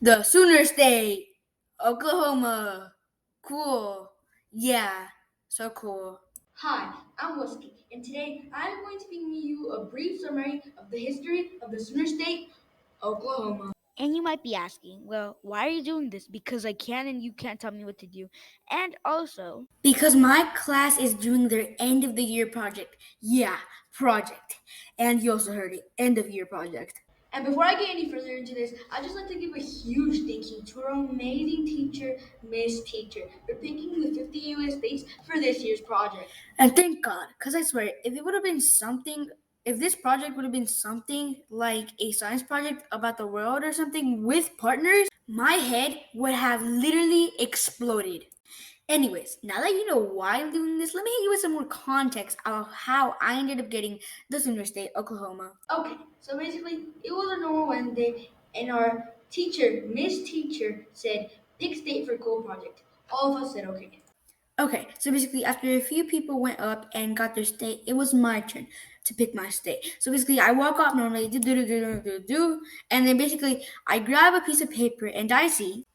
The Sooner State, Oklahoma. Cool. Yeah, so cool. Hi, I'm Whiskey, and today I'm going to be giving you a brief summary of the history of the Sooner State, Oklahoma. And you might be asking, well, why are you doing this? Because I can and you can't tell me what to do. And also, Because my class is doing their end of the year project. Yeah, project. And you also heard it, end of year project. And before I get any further into this, I'd just like to give a huge thank you to our amazing teacher, Miss Teacher, for picking the 50 US states for this year's project. And thank God, because I swear, if this project would have been something like a science project about the world or something with partners, my head would have literally exploded. Anyways, now that you know why I'm doing this, let me hit you with some more context of how I ended up getting the Sooner State, Oklahoma. Okay, so basically, it was a normal Wednesday, and our teacher, Miss Teacher, said, pick state for cool project. All of us said okay. Okay, so basically, after a few people went up and got their state, it was my turn to pick my state. So basically, I walk off normally, and then basically, I grab a piece of paper and I see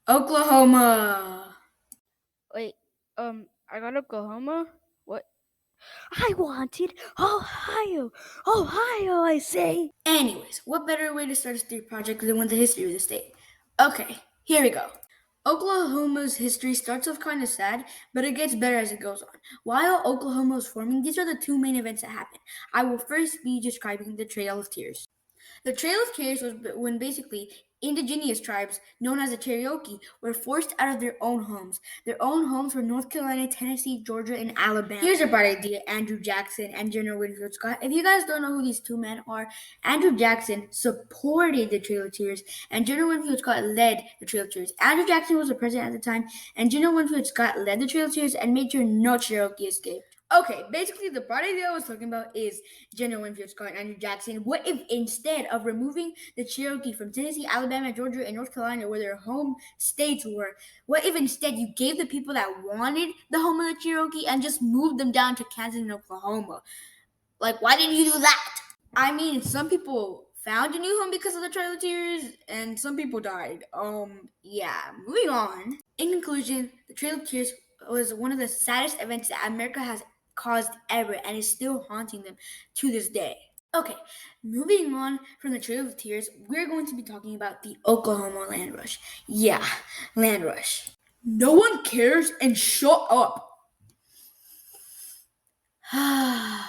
Oklahoma. wait, I got Oklahoma? What? I wanted Ohio! Ohio, I say! Anyways, what better way to start a state project than with the history of the state? Okay, here we go. Oklahoma's history starts off kind of sad, but it gets better as it goes on. While Oklahoma was forming, these are the two main events that happened. I will first be describing the Trail of Tears. The Trail of Tears was when basically indigenous tribes, known as the Cherokee, were forced out of their own homes. Their own homes were North Carolina, Tennessee, Georgia, and Alabama. Here's a bright idea: Andrew Jackson and General Winfield Scott. If you guys don't know who these two men are, Andrew Jackson supported the Trail of Tears, and General Winfield Scott led the Trail of Tears. Andrew Jackson was the president at the time, and General Winfield Scott led the Trail of Tears and made sure no Cherokee escaped. Okay, basically the part idea I was talking about is General Winfield Scott and Andrew Jackson. What if instead of removing the Cherokee from Tennessee, Alabama, Georgia, and North Carolina, where their home states were, what if instead you gave the people that wanted the home of the Cherokee and just moved them down to Kansas and Oklahoma? Like, why didn't you do that? I mean, some people found a new home because of the Trail of Tears, and some people died. Yeah, moving on. In conclusion, the Trail of Tears was one of the saddest events that America has caused ever and is still haunting them to this day. Okay, moving on from the Trail of Tears, we're going to be talking about the Oklahoma Land Rush. Yeah, Land Rush. No one cares and shut up. ¿A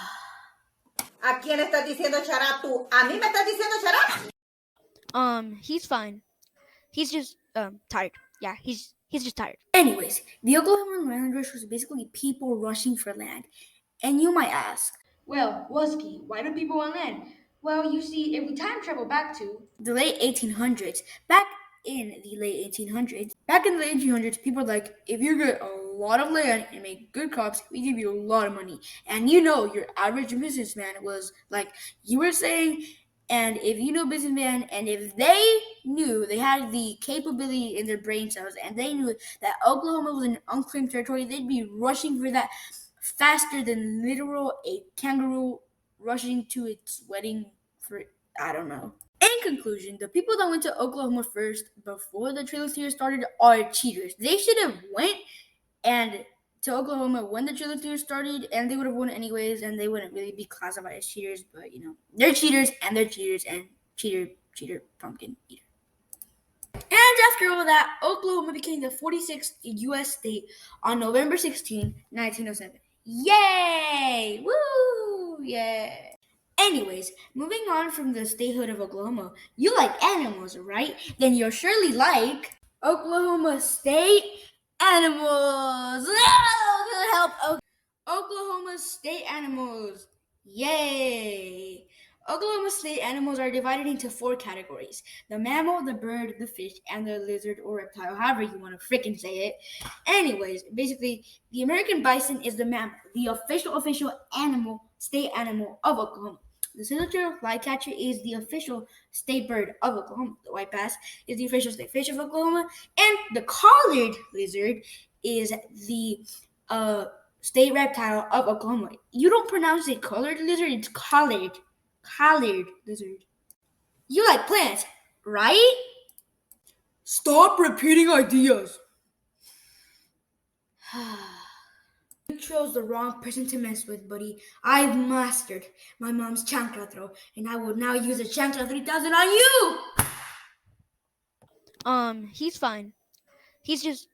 quién estás diciendo shut up tú? ¿A mí me estás diciendo shut up? He's fine. He's just, tired. Yeah, he's just tired. Anyways, the Oklahoma Land Rush was basically people rushing for land. And you might ask, Well, Wusky, why do people want land? Well, you see, if we time travel back to the late 1800s, back in the late 1800s, people were like, if you get a lot of land and make good crops, we give you a lot of money. And you know, your average businessman was like you were saying, and if you know businessman, and if they knew they had the capability in their brain cells, and they knew that Oklahoma was an unclaimed territory, they'd be rushing for that faster than literal a kangaroo rushing to its wedding for, I don't know. In conclusion, the people that went to Oklahoma first before the Trail of Tears started are cheaters. They should have went and to Oklahoma when the Trail of Tears started, and they would have won anyways, and they wouldn't really be classified as cheaters. But you know, they're cheaters, and cheater, pumpkin eater. And after all that, Oklahoma became the 46th U.S. state on November 16, 1907. Yay! Woo! Yeah. Anyways, moving on from the statehood of Oklahoma, you like animals, right? Then you'll surely like Oklahoma State animals. Oh, good help. Oklahoma State animals. Yay! Oklahoma State animals are divided into 4 categories: the mammal, the bird, the fish, and the lizard or reptile, however you want to freaking say it. Anyways, basically, the American bison is the mammal, the official state animal of Oklahoma. The silver flycatcher is the official state bird of Oklahoma. The white bass is the official state fish of Oklahoma. And the collared lizard is the state reptile of Oklahoma. You don't pronounce it collared lizard, it's collared. Collared lizard. You like plants, right? Stop repeating ideas. You chose the wrong person to mess with, buddy. I've mastered my mom's chancla throw, and I will now use a chancla 3000 on you! He's fine. He's just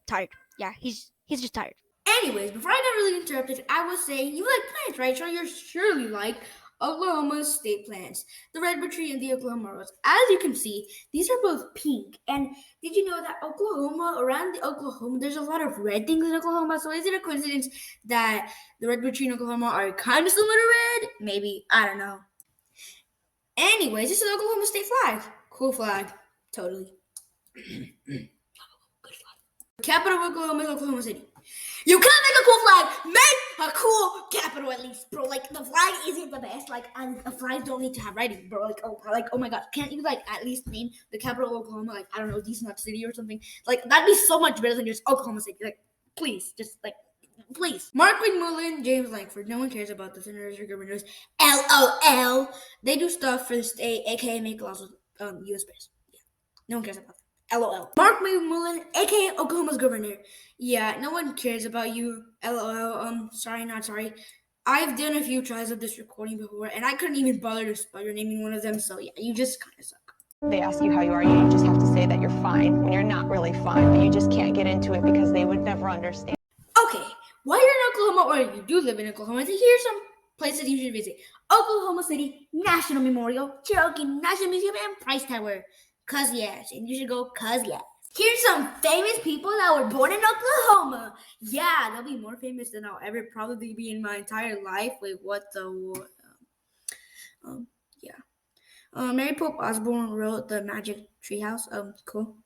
tired. Yeah, he's just tired. Anyways, before I got really interrupted, I was saying you like plants, right? So you surely like Oklahoma's state plants, the redwood tree and the Oklahoma rose. As you can see, these are both pink. And did you know that around the Oklahoma, there's a lot of red things in Oklahoma? So is it a coincidence that the redwood tree in Oklahoma are kind of similar to red? Maybe, I don't know. Anyways, this is the Oklahoma state flag. Cool flag, totally. Capital of Oklahoma is Oklahoma City. You can't make a cool flag. Make a cool capital at least, bro. Like the flag isn't the best. Like the flags don't need to have writing, bro. Oh my god, can't you like at least name the capital of Oklahoma? Like I don't know, Decent City or something. Like that'd be so much better than just Oklahoma City. Like please, just like please. Mark McMullen, James Langford. No one cares about the senators or governors. LOL. They do stuff for the state, aka make laws with U.S. space. Yeah, no one cares about that. LOL. Mark McMullen, aka Oklahoma's governor. Yeah, no one cares about you. LOL. Sorry, not sorry. I've done a few tries of this recording before, and I couldn't even bother to spell your name in one of them. So yeah, you just kind of suck. They ask you how you are, you just have to say that you're fine when you're not really fine, but you just can't get into it because they would never understand. Okay, while you're in Oklahoma, or you do live in Oklahoma, here's some places you should visit: Oklahoma City National Memorial, Cherokee National Museum, and Price Tower. Cause yes, and you should go. Cause yes. Here's some famous people that were born in Oklahoma. Yeah, they'll be more famous than I'll ever probably be in my entire life. Wait, what the? Yeah. Mary Pope Osborne wrote The Magic Treehouse. Cool.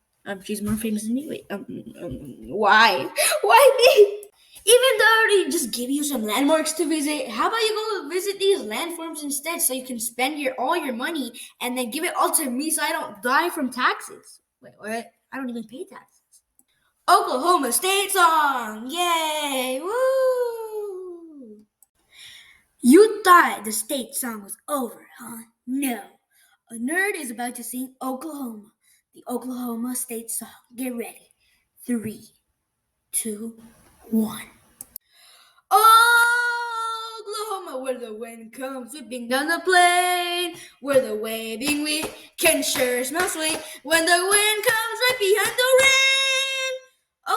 She's more famous than me. Wait, why? Why me? Even though I already just gave you some landmarks to visit, how about you go visit these landforms instead so you can spend all your money and then give it all to me so I don't die from taxes? Wait, what? I don't even pay taxes. Oklahoma State song! Yay! Woo! You thought the state song was over, huh? No. A nerd is about to sing Oklahoma, the Oklahoma State song. Get ready. 3, 2, 1. Oklahoma, where the wind comes whipping down the plain, where the waving wheat can sure smell sweet when the wind comes right behind the rain.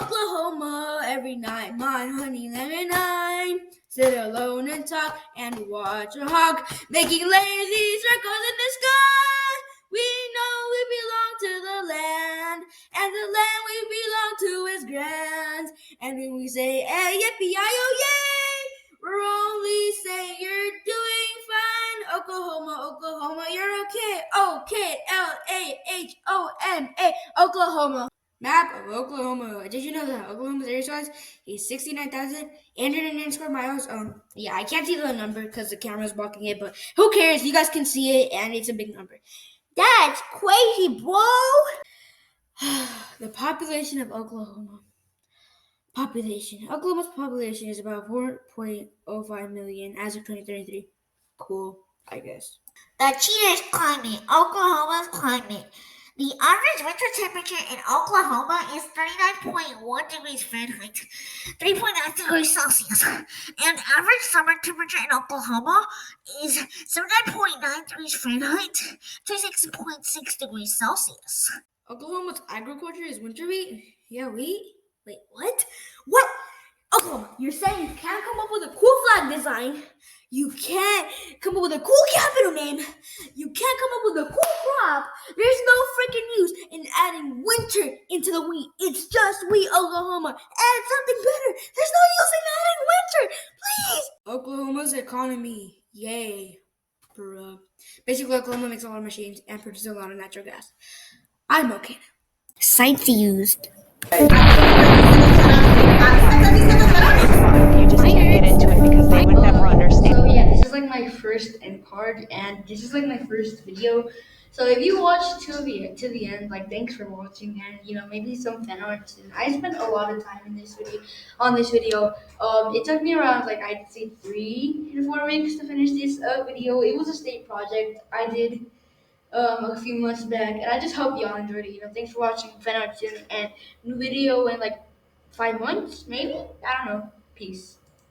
Oklahoma, every night, my honey lemon nine. Sit alone and talk and watch a hawk making lazy circles in the sky. We know we belong to the land, and the land we belong to is grand. And when we say, hey, yippee-yi-oh, yay, we're only saying you're doing fine. Oklahoma, Oklahoma, you're okay. O-K-L-A-H-O-M-A, Oklahoma. Map of Oklahoma. Did you know that Oklahoma's area size is 69,809 square miles? Yeah, I can't see the number because the camera's blocking it, but who cares? You guys can see it, and it's a big number. That's crazy, bro. The population of Oklahoma. Oklahoma's population is about 4.05 million as of 2033. Cool, I guess. The cheetah's climate, Oklahoma's climate. The average winter temperature in Oklahoma is 39.1 degrees Fahrenheit, 3.9 degrees Celsius, and average summer temperature in Oklahoma is 79.9 degrees Fahrenheit, 26.6 degrees Celsius. Oklahoma's agriculture is winter wheat? Yeah, wheat? Wait, what? What? Oklahoma, you're saying you can't come up with a cool flag design. You can't come up with a cool capital name. You can't come up with a cool crop. There's no freaking use in adding winter into the wheat. It's just wheat, Oklahoma. Add something better. There's no use in adding winter. Please. Oklahoma's economy. Yay. Bruh. Basically, Oklahoma makes a lot of machines and produces a lot of natural gas. I'm okay. Sites used. You just can't get into it because they would never understand. So yeah, this is like my first end card, and this is like my first video. So if you watch to the end, like thanks for watching, and maybe some fan art. And I spent a lot of time in this video on this video. It took me around like I'd say 3 to 4 weeks to finish this video. It was a state project I did. a few months back, and I just hope y'all enjoyed it. Thanks for watching Fan Arts and new video in like 5 months, maybe. I don't know. Peace.